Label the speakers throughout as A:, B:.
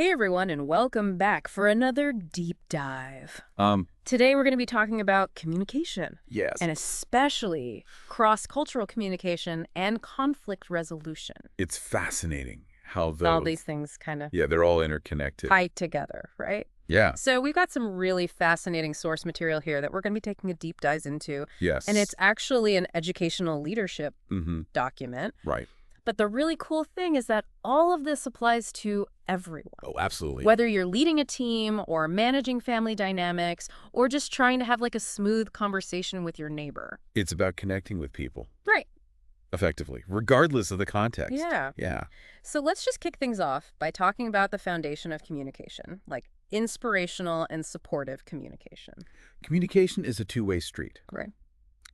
A: Hey everyone, and welcome back for another deep dive.
B: Um,
A: Today we're going to be talking about communication,
B: yes.
A: and especially cross-cultural communication and conflict resolution.
B: It's fascinating how
A: All
B: those,
A: these things kind of
B: yeah, they're all interconnected.
A: tie together, right?
B: Yeah.
A: So we've got some really fascinating source material here that we're going to be taking a deep dive into, and
B: Yes.
A: it's actually an educational leadership
B: Mm-hmm.
A: document.
B: Right.
A: But the really cool thing is that all of this applies to everyone.
B: Oh, absolutely.
A: Whether you're leading a team or managing family dynamics or just trying to have like a smooth conversation with your neighbor.
B: It's about connecting with people
A: Right.
B: effectively, regardless of the context.
A: Yeah.
B: Yeah.
A: So let's just kick things off by talking about the foundation of communication, like inspirational and supportive communication.
B: Communication is a two-way street.
A: Right.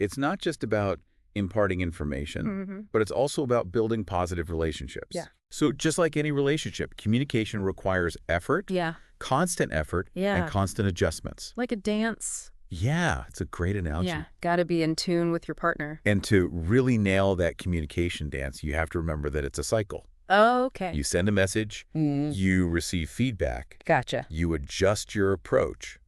B: It's not just about imparting information,
A: Mm-hmm.
B: but it's also about building positive relationships.
A: Yeah.
B: So just like any relationship, communication requires effort,
A: Yeah.
B: constant effort,
A: Yeah.
B: and constant adjustments.
A: Like a dance.
B: Yeah, it's a great analogy.
A: Yeah. Got to be in tune with your partner.
B: And to really nail that communication dance, you have to remember that it's a cycle.
A: Okay.
B: You send a message, you receive feedback,
A: Gotcha.
B: you adjust your approach,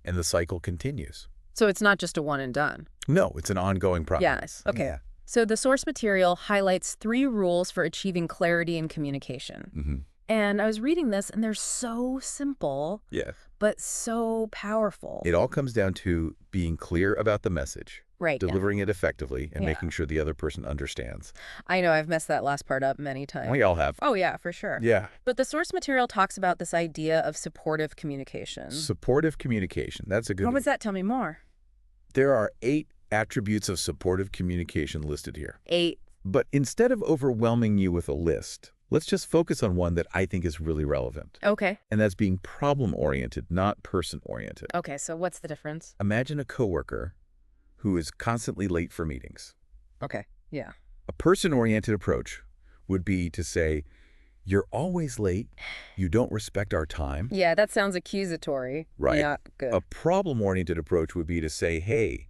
B: and the cycle continues.
A: So it's not just a one and done.
B: No, it's an ongoing process.
A: Yes. Okay.
B: Yeah.
A: So the source material highlights 3 rules for achieving clarity in communication.
B: Mm-hmm.
A: And I was reading this, and they're so simple,
B: Yeah.
A: but so powerful.
B: It all comes down to being clear about the message,
A: Right. Yeah.
B: delivering it effectively, and
A: Yeah.
B: making sure the other person understands.
A: I know I've messed that last part up many times.
B: We all have.
A: Oh, yeah, for sure.
B: Yeah.
A: But the source material talks about this idea of supportive communication.
B: Supportive communication. That's a good
A: What
B: one.
A: was that? Tell me more.
B: There are 8 attributes of supportive communication listed here.
A: 8.
B: But instead of overwhelming you with a list, let's just focus on one that I think is really relevant.
A: Okay.
B: And that's being problem-oriented, not person-oriented.
A: Okay, so what's the difference?
B: Imagine a coworker who is constantly late for meetings.
A: Okay. Yeah.
B: A person-oriented approach would be to say, "You're always late. You don't respect our time."
A: Yeah, that sounds accusatory.
B: Right.
A: Not good.
B: A problem-oriented approach would be to say, "Hey,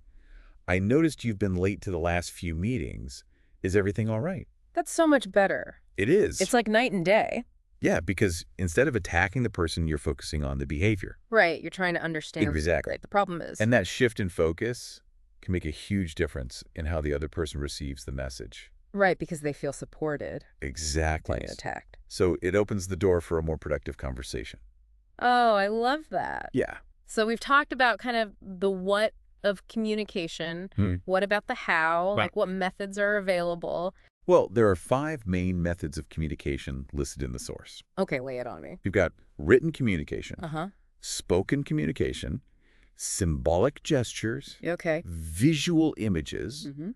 B: I noticed you've been late to the last few meetings. Is everything all right?"
A: That's so much better.
B: It is.
A: It's like night and day.
B: Yeah, because instead of attacking the person, you're focusing on the behavior.
A: Right. You're trying to understand
B: Exactly.
A: what the problem is.
B: And that shift in focus can make a huge difference in how the other person receives the message.
A: Right, because they feel supported,
B: Exactly.
A: like attacked.
B: So it opens the door for a more productive conversation.
A: Oh, I love that.
B: Yeah.
A: So we've talked about kind of the what of communication. What about the how?
B: Well-
A: Like what methods are available?
B: Well, there are 5 main methods of communication listed in the source.
A: Okay, lay it on me.
B: You've got written communication,
A: Uh-huh.
B: spoken communication, symbolic gestures,
A: Okay.
B: visual images,
A: Mm-hmm.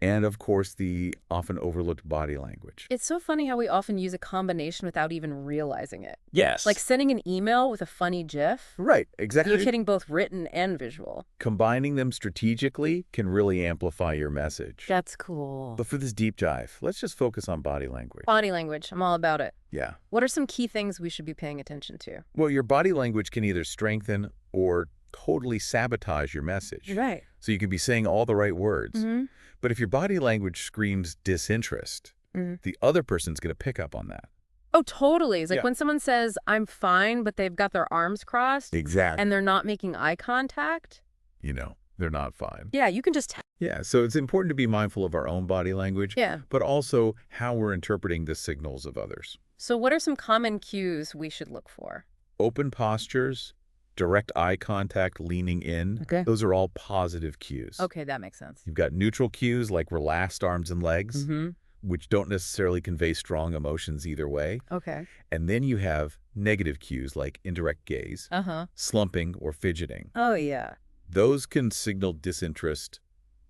B: and of course the often overlooked body language.
A: It's so funny how we often use a combination without even realizing it.
B: Yes.
A: Like sending an email with a funny GIF.
B: Right, exactly.
A: You're hitting both written and visual.
B: Combining them strategically can really amplify your message.
A: That's cool.
B: But for this deep dive, let's just focus on body language.
A: Body language. I'm all about it.
B: Yeah.
A: What are some key things we should be paying attention to?
B: Well, your body language can either strengthen or totally sabotage your message.
A: Right.
B: So you can be saying all the right words.
A: Mm-hmm.
B: But if your body language screams disinterest, the other person's going to pick up on that.
A: Oh, totally. It's like
B: Yeah.
A: when someone says, I'm fine, but they've got their arms crossed
B: Exactly.
A: and they're not making eye contact.
B: You know, they're not fine.
A: Yeah, you can just tell.
B: Yeah, so it's important to be mindful of our own body language,
A: Yeah.
B: but also how we're interpreting the signals of others.
A: So what are some common cues we should look for?
B: Open postures, direct eye contact, leaning in,
A: Okay.
B: those are all positive cues.
A: Okay, that makes sense.
B: You've got neutral cues like relaxed arms and legs,
A: Mm-hmm.
B: which don't necessarily convey strong emotions either way.
A: Okay.
B: And then you have negative cues like indirect gaze,
A: Uh-huh.
B: slumping, or fidgeting.
A: Oh, yeah.
B: Those can signal disinterest,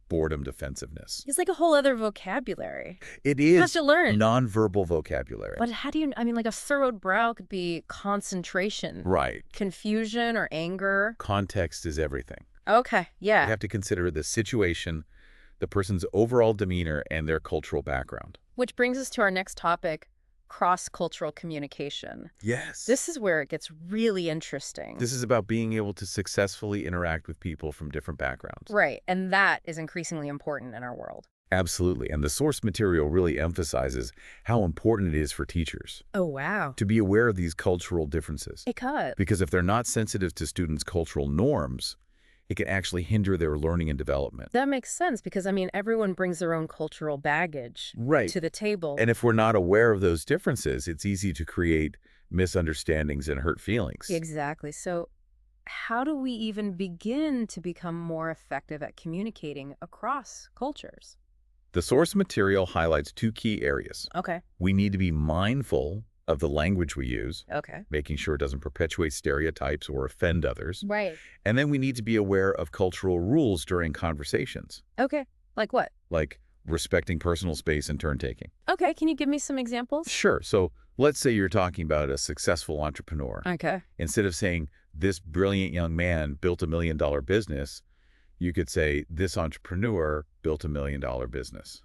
B: boredom, defensiveness.
A: It's like a whole other vocabulary.
B: It
A: You have
B: is
A: to learn.
B: nonverbal vocabulary.
A: But how do you, I mean, like a furrowed brow could be concentration,
B: Right.
A: confusion, or anger.
B: Context is everything.
A: Okay, yeah.
B: You have to consider the situation, the person's overall demeanor, and their cultural background.
A: Which brings us to our next topic, cross-cultural communication.
B: Yes.
A: This is where it gets really interesting.
B: This is about being able to successfully interact with people from different backgrounds.
A: Right, and that is increasingly important in our world.
B: Absolutely. And the source material really emphasizes how important it is for teachers
A: Oh, wow.
B: to be aware of these cultural differences.
A: It could.
B: Because if they're not sensitive to students' cultural norms, it can actually hinder their learning and development.
A: That makes sense because, I mean, everyone brings their own cultural baggage
B: Right.
A: to the table.
B: And if we're not aware of those differences, it's easy to create misunderstandings and hurt feelings.
A: Exactly. So how do we even begin to become more effective at communicating across cultures?
B: The source material highlights two key areas.
A: Okay.
B: We need to be mindful of the language we use,
A: Okay.
B: making sure it doesn't perpetuate stereotypes or offend others.
A: Right.
B: And then we need to be aware of cultural rules during conversations,
A: Okay. Like what?
B: like respecting personal space and turn-taking.
A: Okay. Can you give me some examples?
B: Sure. So let's say you're talking about a successful entrepreneur.
A: Okay.
B: Instead of saying, this brilliant young man built $1 million business, you could say, this entrepreneur built $1 million business.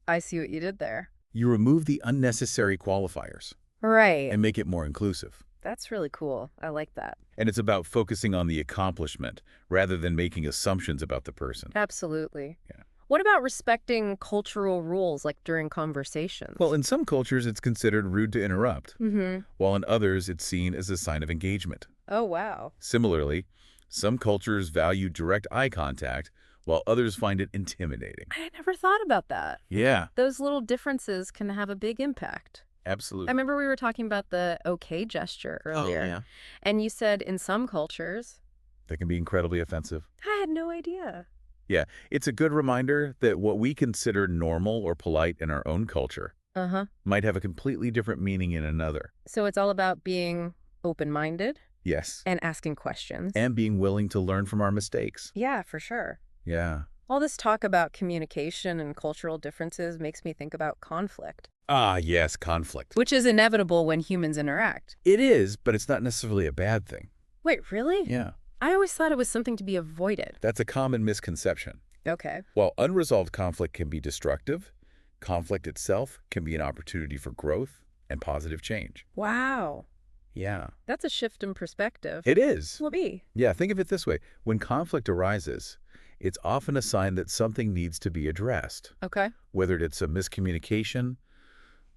A: I see what you did there.
B: You remove the unnecessary qualifiers
A: Right.
B: and make it more inclusive.
A: That's really cool. I like that.
B: And it's about focusing on the accomplishment rather than making assumptions about the person.
A: Absolutely.
B: Yeah.
A: What about respecting cultural rules, like during conversations?
B: Well, in some cultures, it's considered rude to interrupt,
A: Mm-hmm.
B: while in others, it's seen as a sign of engagement.
A: Oh, wow.
B: Similarly, some cultures value direct eye contact, while others find it intimidating.
A: I never thought about that.
B: Yeah,
A: Those little differences can have a big impact. I
B: absolutely.
A: remember we were talking about the okay gesture earlier. And you said in some cultures,
B: That can be incredibly offensive.
A: I had no idea.
B: Yeah, it's a good reminder that what we consider normal or polite in our own culture
A: Uh-huh.
B: might have a completely different meaning in another.
A: So it's all about being open-minded
B: Yes,
A: and asking questions.
B: and being willing to learn from our mistakes.
A: Yeah, for sure.
B: Yeah.
A: All this talk about communication and cultural differences makes me think about conflict,
B: Ah, yes, conflict.
A: which is inevitable when humans interact.
B: It is, but it's not necessarily a bad thing.
A: Wait, really?
B: Yeah,
A: I always thought it was something to be avoided.
B: that's a common misconception.
A: Okay.
B: While unresolved conflict can be destructive, conflict itself can be an opportunity for growth and positive change.
A: Wow.
B: Yeah.
A: That's a shift in perspective.
B: It is.
A: Will be.
B: Yeah, think of it this way. When conflict arises, it's often a sign that something needs to be addressed,
A: Okay.
B: whether it's a miscommunication,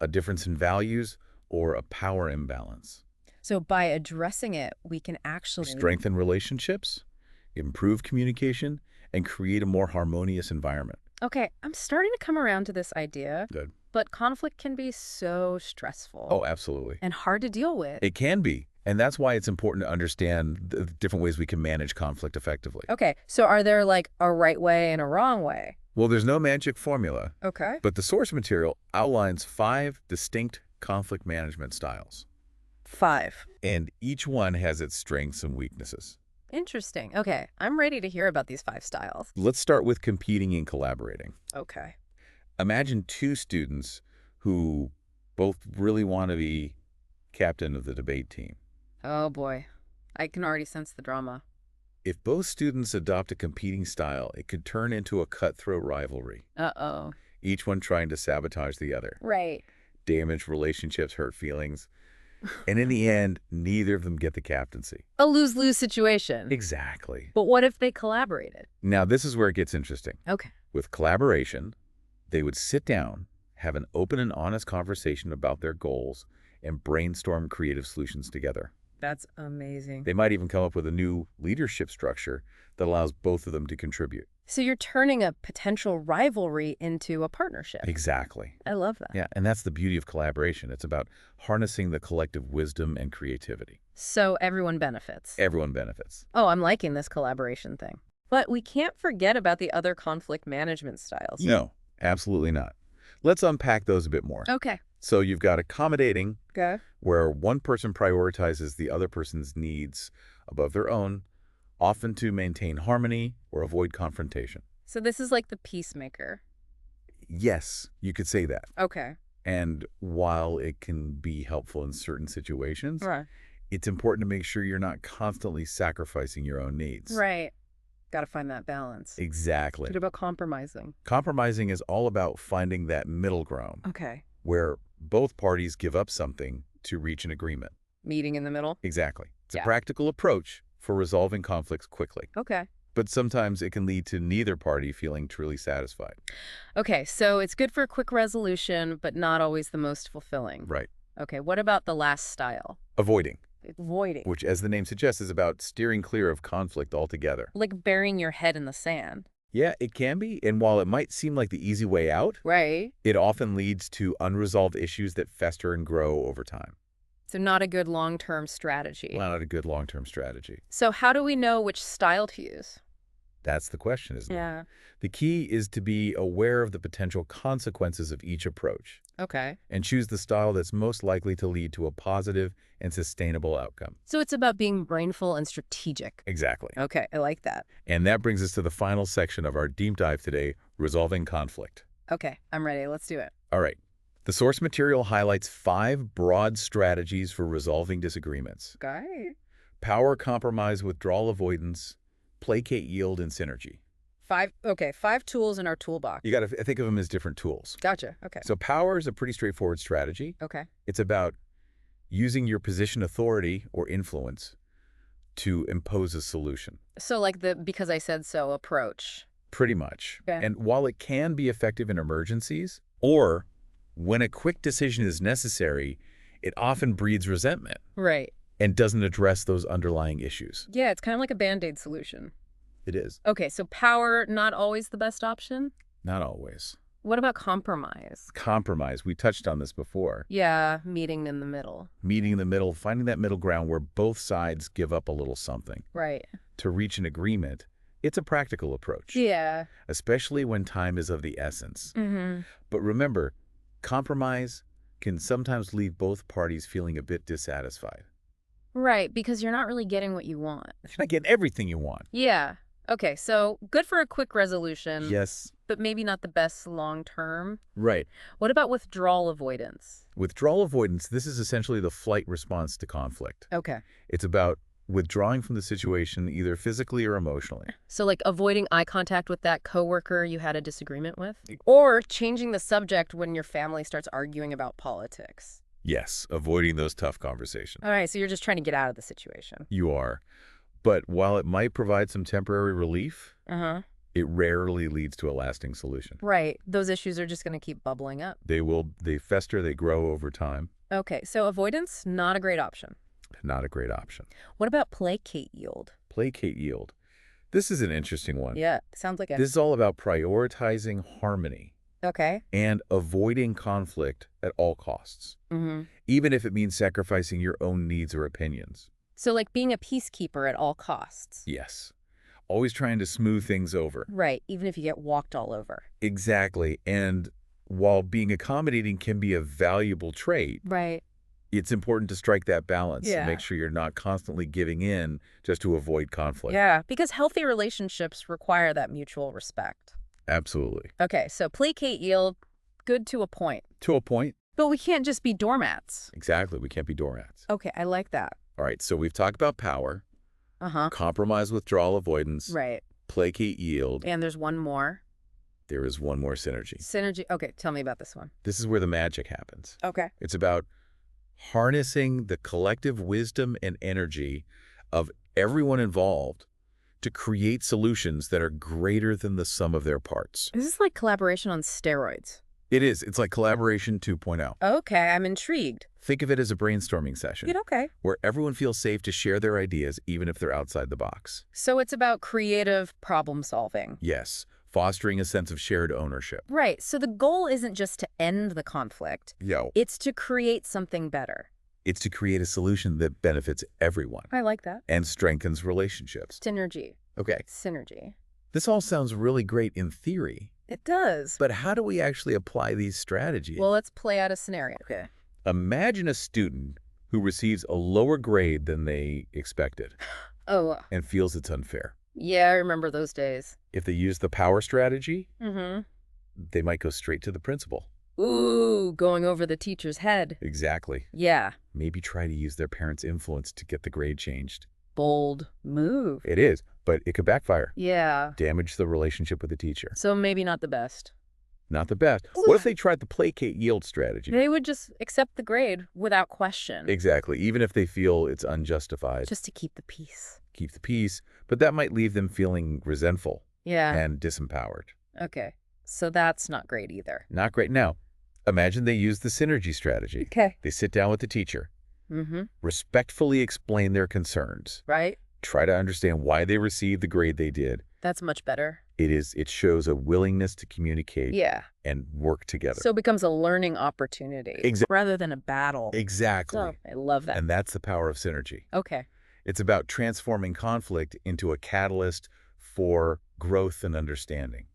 B: a difference in values, or a power imbalance.
A: So by addressing it, we can actually
B: Strengthen relationships, improve communication, and create a more harmonious environment.
A: Okay, I'm starting to come around to this idea,
B: Good.
A: but conflict can be so stressful
B: Oh, absolutely.
A: and hard to deal with.
B: It can be. And that's why it's important to understand the different ways we can manage conflict effectively.
A: Okay, so are there like a right way and a wrong way?
B: Well, there's no magic formula,
A: Okay.
B: but the source material outlines 5 distinct conflict management styles.
A: 5.
B: And each one has its strengths and weaknesses.
A: Interesting. Okay, I'm ready to hear about these 5 styles.
B: Let's start with competing and collaborating.
A: Okay.
B: Imagine 2 students who both really want to be captain of the debate team.
A: Oh boy, I can already sense the drama.
B: If both students adopt a competing style, it could turn into a cutthroat rivalry,
A: Uh-oh.
B: each one trying to sabotage the other,
A: Right.
B: damage relationships, hurt feelings, and in the end, neither of them get the captaincy.
A: A lose-lose situation.
B: Exactly.
A: But what if they collaborated?
B: Now, this is where it gets interesting.
A: Okay.
B: With collaboration, they would sit down, have an open and honest conversation about their goals, and brainstorm creative solutions together.
A: That's amazing.
B: They might even come up with a new leadership structure that allows both of them to contribute.
A: So you're turning a potential rivalry into a partnership.
B: Exactly.
A: I love that.
B: Yeah, and that's the beauty of collaboration. It's about harnessing the collective wisdom and creativity.
A: So everyone benefits.
B: Everyone benefits.
A: Oh, I'm liking this collaboration thing. But we can't forget about the other conflict management styles.
B: No, absolutely not. Let's unpack those a bit more.
A: Okay.
B: So you've got accommodating,
A: Okay.
B: where one person prioritizes the other person's needs above their own, often to maintain harmony or avoid confrontation.
A: So this is like the peacemaker.
B: Yes, you could say that.
A: Okay.
B: And while it can be helpful in certain situations,
A: Right.
B: it's important to make sure you're not constantly sacrificing your own needs.
A: Right. Got to find that balance.
B: Exactly.
A: What about compromising?
B: Compromising is all about finding that middle ground
A: Okay.
B: where both parties give up something to reach an agreement.
A: Meeting in the middle?
B: Exactly. It's
A: Yeah.
B: a practical approach for resolving conflicts quickly.
A: Okay.
B: but sometimes it can lead to neither party feeling truly satisfied.
A: Okay, so it's good for a quick resolution, but not always the most fulfilling.
B: Right.
A: Okay, what about the last style?
B: Avoiding,
A: Avoiding.
B: which, as the name suggests, is about steering clear of conflict altogether.
A: Like burying your head in the sand.
B: Yeah, it can be, and while it might seem like the easy way out,
A: Right.
B: it often leads to unresolved issues that fester and grow over time.
A: So not a good long-term strategy.
B: Well, not a good long-term strategy.
A: So how do we know which style to use?
B: That's the question, isn't it?
A: Yeah.
B: The key is to be aware of the potential consequences of each approach
A: Okay.
B: and choose the style that's most likely to lead to a positive and sustainable outcome.
A: So it's about being brainful and strategic.
B: Exactly.
A: Okay, I like that.
B: And that brings us to the final section of our deep dive today, resolving conflict.
A: Okay, I'm ready. Let's do it.
B: All right. The source material highlights 5 broad strategies for resolving disagreements:
A: Okay.
B: power, compromise, withdrawal, avoidance, placate, yield, and synergy.
A: 5 tools in our toolbox.
B: You got to think of them as different tools.
A: Gotcha. Okay.
B: So power is a pretty straightforward strategy.
A: Okay.
B: It's about using your position, authority, or influence to impose a solution.
A: So like the because I said so approach.
B: Pretty much.
A: Okay.
B: And while it can be effective in emergencies, or when a quick decision is necessary, it often breeds resentment
A: Right.
B: and doesn't address those underlying issues.
A: Yeah, it's kind of like a Band-Aid solution.
B: It is.
A: Okay, so power, not always the best option?
B: Not always.
A: What about compromise?
B: Compromise. We touched on this before.
A: Yeah, meeting in the middle.
B: Meeting in the middle, finding that middle ground where both sides give up a little something.
A: Right.
B: To reach an agreement, it's a practical approach.
A: Yeah.
B: Especially when time is of the essence.
A: Mm-hmm.
B: But remember, compromise can sometimes leave both parties feeling a bit dissatisfied.
A: Right, because you're not really getting what you want.
B: You're not getting everything you want.
A: Yeah. Okay, so good for a quick resolution.
B: Yes.
A: But maybe not the best long term.
B: Right.
A: What about withdrawal avoidance?
B: Withdrawal avoidance, this is essentially the flight response to conflict.
A: Okay.
B: It's about withdrawing from the situation either physically or emotionally.
A: So like avoiding eye contact with that coworker you had a disagreement with? Or changing the subject when your family starts arguing about politics.
B: Yes, avoiding those tough conversations.
A: All right, so you're just trying to get out of the situation.
B: You are. But while it might provide some temporary relief,
A: Uh-huh.
B: it rarely leads to a lasting solution.
A: Right. Those issues are just going to keep bubbling up.
B: They fester, they grow over time.
A: Okay, so avoidance, not a great option.
B: Not a great option.
A: What about placate yield?
B: Placate, yield. This is an interesting one.
A: Yeah, sounds like
B: This is all about prioritizing harmony
A: Okay.
B: and avoiding conflict at all costs,
A: Mm-hmm.
B: even if it means sacrificing your own needs or opinions.
A: So like being a peacekeeper at all costs.
B: Yes. Always trying to smooth things over.
A: Right, even if you get walked all over.
B: Exactly. And while being accommodating can be a valuable trait,
A: Right.
B: it's important to strike that balance
A: Yeah.
B: and make sure you're not constantly giving in just to avoid conflict.
A: Yeah, because healthy relationships require that mutual respect.
B: Absolutely.
A: Okay, so placate yield, good to a point.
B: To a point.
A: But we can't just be doormats.
B: Exactly. We can't be doormats.
A: Okay, I like that.
B: All right. So we've talked about power,
A: Uh-huh.
B: compromise, withdrawal, avoidance,
A: Right.
B: placate, yield.
A: And there's one more.
B: There is one more synergy.
A: Synergy. Okay, tell me about this one.
B: This is where the magic happens.
A: Okay.
B: It's about harnessing the collective wisdom and energy of everyone involved to create solutions that are greater than the sum of their parts.
A: This is like collaboration on steroids.
B: It is. It's like collaboration 2.0.
A: Okay, I'm intrigued.
B: Think of it as a brainstorming session
A: Okay.
B: where everyone feels safe to share their ideas even if they're outside the box.
A: So it's about creative problem solving.
B: Yes, fostering a sense of shared ownership.
A: Right, so the goal isn't just to end the conflict.
B: Yo,
A: It's to create something better.
B: it's to create a solution that benefits everyone
A: I like that.
B: and strengthens relationships.
A: Synergy.
B: Okay,
A: Synergy.
B: this all sounds really great in theory,
A: It does.
B: but how do we actually apply these strategies?
A: Well, let's play out a scenario. Okay.
B: Imagine a student who receives a lower grade than they expected
A: Oh,
B: and feels it's unfair.
A: yeah, I remember those days.
B: If they use the power strategy,
A: Mm-hmm.
B: they might go straight to the principal.
A: Ooh, going over the teacher's head.
B: Exactly.
A: Yeah.
B: Maybe try to use their parents' influence to get the grade changed.
A: Bold move.
B: It is, but it could backfire.
A: Yeah.
B: Damage the relationship with the teacher.
A: So maybe not the best.
B: Not the best. What if they tried the placate yield strategy?
A: They would just accept the grade without question,
B: Exactly, even if they feel it's unjustified.
A: just to keep the peace.
B: Keep the peace, but that might leave them feeling resentful
A: Yeah.
B: and disempowered.
A: Okay. So that's not great either.
B: Not great. Now, imagine they use the synergy strategy.
A: Okay.
B: They sit down with the teacher,
A: Mm-hmm.
B: respectfully explain their concerns,
A: Right?
B: try to understand why they received the grade they did.
A: That's much better.
B: It shows a willingness to communicate
A: Yeah.
B: and work together.
A: So it becomes a learning opportunity rather than a battle.
B: Exactly.
A: So I love that.
B: And that's the power of synergy.
A: Okay.
B: It's about transforming conflict into a catalyst for growth and understanding.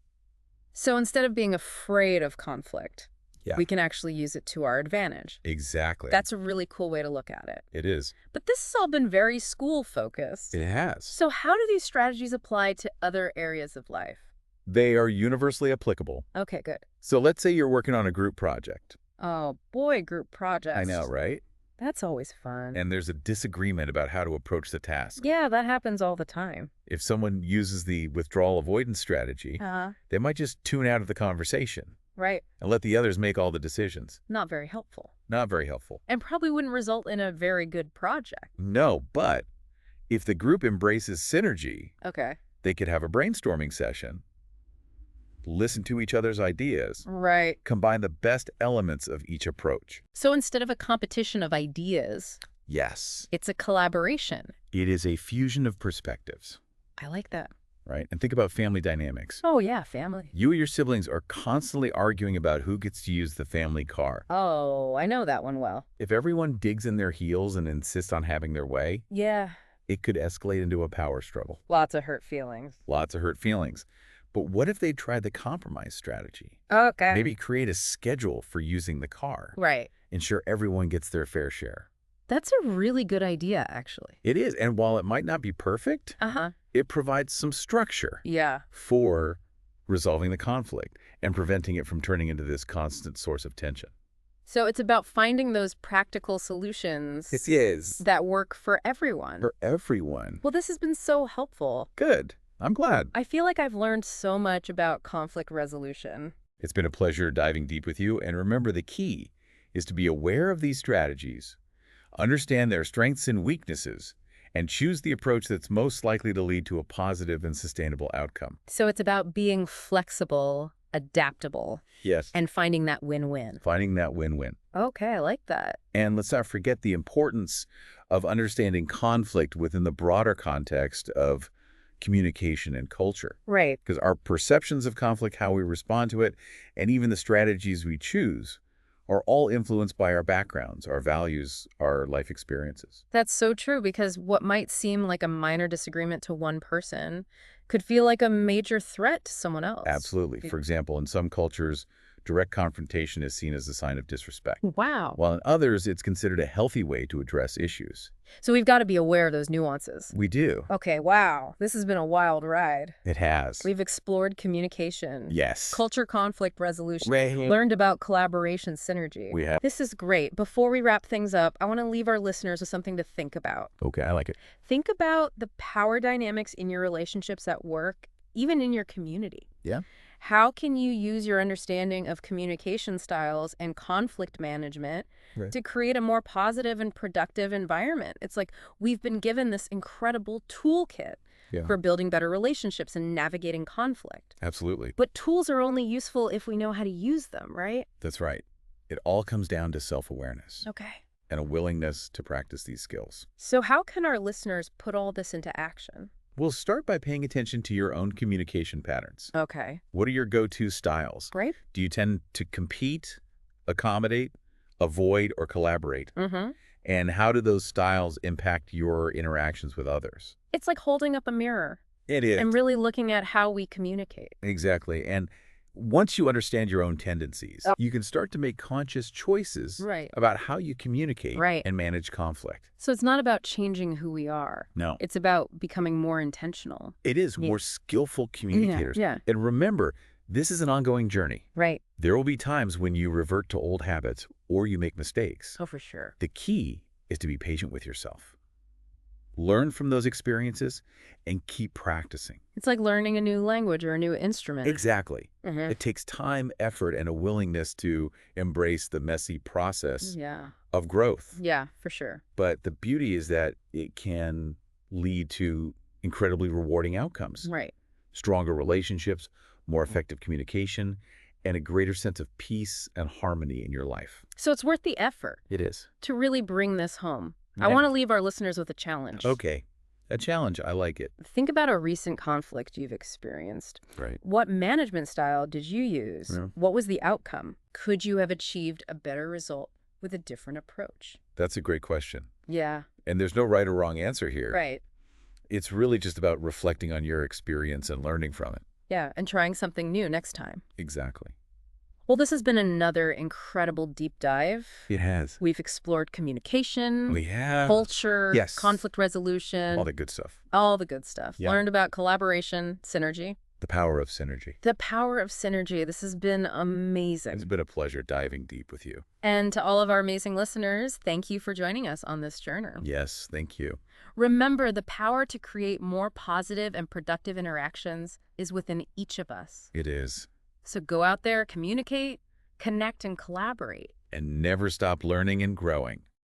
A: So instead of being afraid of conflict,
B: Yeah.
A: we can actually use it to our advantage.
B: Exactly.
A: That's a really cool way to look at it.
B: It is.
A: But this has all been very school-focused.
B: It has.
A: So how do these strategies apply to other areas of life?
B: They are universally applicable.
A: Okay, good.
B: So let's say you're working on a group project.
A: Oh, boy, group projects.
B: I know, right?
A: That's always fun.
B: And there's a disagreement about how to approach the task.
A: Yeah, that happens all the time.
B: If someone uses the withdrawal avoidance strategy, they might just tune out of the conversation
A: Right.
B: and let the others make all the decisions.
A: Not very helpful.
B: Not very helpful.
A: And probably wouldn't result in a very good project.
B: No, but if the group embraces synergy,
A: Okay.
B: they could have a brainstorming session, listen to each other's ideas,
A: Right.
B: combine the best elements of each approach.
A: So instead of a competition of ideas,
B: Yes,
A: it's a collaboration.
B: it is a fusion of perspectives,
A: I like that.
B: right? And think about family dynamics.
A: Oh, yeah, family.
B: You and your siblings are constantly arguing about who gets to use the family car.
A: Oh, I know that one well.
B: If everyone digs in their heels and insists on having their way,
A: Yeah.
B: it could escalate into a power struggle.
A: Lots of hurt feelings.
B: Lots of hurt feelings. But what if they tried the compromise strategy?
A: Okay.
B: Maybe create a schedule for using the car.
A: Right.
B: Ensure everyone gets their fair share.
A: That's a really good idea, actually.
B: It is, and while it might not be perfect,
A: Uh-huh.
B: it provides some structure
A: Yeah.
B: for resolving the conflict and preventing it from turning into this constant source of tension.
A: So it's about finding those practical solutions
B: It is.
A: that work for everyone.
B: For everyone.
A: Well, this has been so helpful.
B: Good. I'm glad.
A: I feel like I've learned so much about conflict resolution.
B: It's been a pleasure diving deep with you, and remember the key is to be aware of these strategies, understand their strengths and weaknesses, and choose the approach that's most likely to lead to a positive and sustainable outcome.
A: So it's about being flexible, adaptable,
B: Yes.
A: and finding that win-win.
B: Finding that win-win.
A: Okay, I like that.
B: And let's not forget the importance of understanding conflict within the broader context of communication and culture.
A: Right.
B: Because our perceptions of conflict, how we respond to it, and even the strategies we choose are all influenced by our backgrounds, our values, our life experiences.
A: That's so true, because what might seem like a minor disagreement to one person could feel like a major threat to someone else.
B: Absolutely. For example, in some cultures, direct confrontation is seen as a sign of disrespect,
A: Wow.
B: while in others, it's considered a healthy way to address issues.
A: So we've got to be aware of those nuances.
B: We do.
A: Okay, wow. This has been a wild ride.
B: It has.
A: We've explored communication,
B: Yes.
A: culture conflict resolution,
B: Right.
A: learned about collaboration synergy.
B: We have.
A: This is great. Before we wrap things up, I want to leave our listeners with something to think about.
B: Okay, I like it.
A: Think about the power dynamics in your relationships at work, even in your community.
B: Yeah.
A: How can you use your understanding of communication styles and conflict management to create a more positive and productive environment? It's like we've been given this incredible toolkit for building better relationships and navigating conflict.
B: Absolutely.
A: But tools are only useful if we know how to use them, right?
B: That's right. It all comes down to self-awareness
A: Okay.
B: and a willingness to practice these skills.
A: So how can our listeners put all this into action?
B: We'll start by paying attention to your own communication patterns.
A: Okay.
B: What are your go-to styles?
A: Great.
B: Do you tend to compete, accommodate, avoid, or collaborate?
A: Mm-hmm.
B: And how do those styles impact your interactions with others?
A: It's like holding up a mirror
B: It is.
A: and really looking at how we communicate.
B: Exactly. And once you understand your own tendencies, you can start to make conscious choices
A: Right.
B: about how you communicate
A: Right.
B: and manage conflict.
A: So it's not about changing who we are.
B: No.
A: It's about becoming more intentional.
B: It is more skillful communicators.
A: Yeah.
B: And remember, this is an ongoing journey.
A: Right.
B: There will be times when you revert to old habits or you make mistakes.
A: Oh, for sure.
B: The key is to be patient with yourself. Learn from those experiences and keep practicing.
A: It's like learning a new language or a new instrument.
B: Exactly.
A: Mm-hmm.
B: It takes time, effort, and a willingness to embrace the messy process
A: Yeah.
B: of growth.
A: Yeah, for sure.
B: But the beauty is that it can lead to incredibly rewarding outcomes.
A: Right.
B: Stronger relationships, more effective communication, and a greater sense of peace and harmony in your life.
A: So it's worth the effort
B: It is.
A: to really bring this home. I
B: Yeah.
A: want to leave our listeners with a challenge.
B: Okay. A challenge. I like it.
A: Think about a recent conflict you've experienced.
B: Right.
A: What management style did you use?
B: Yeah.
A: What was the outcome? Could you have achieved a better result with a different approach?
B: That's a great question.
A: Yeah.
B: And there's no right or wrong answer here.
A: Right.
B: It's really just about reflecting on your experience and learning from it.
A: Yeah, and trying something new next time.
B: Exactly.
A: Well, this has been another incredible deep dive.
B: It has.
A: We've explored communication,
B: We have.
A: culture,
B: Yes.
A: conflict resolution,
B: All the good stuff.
A: all the good stuff.
B: Yeah.
A: Learned about collaboration, synergy.
B: The power of synergy.
A: The power of synergy. This has been amazing.
B: It's been a pleasure diving deep with you.
A: And to all of our amazing listeners, thank you for joining us on this journey.
B: Yes, thank you.
A: Remember, the power to create more positive and productive interactions is within each of us.
B: It is.
A: So go out there, communicate, connect, and collaborate.
B: And never stop learning and growing.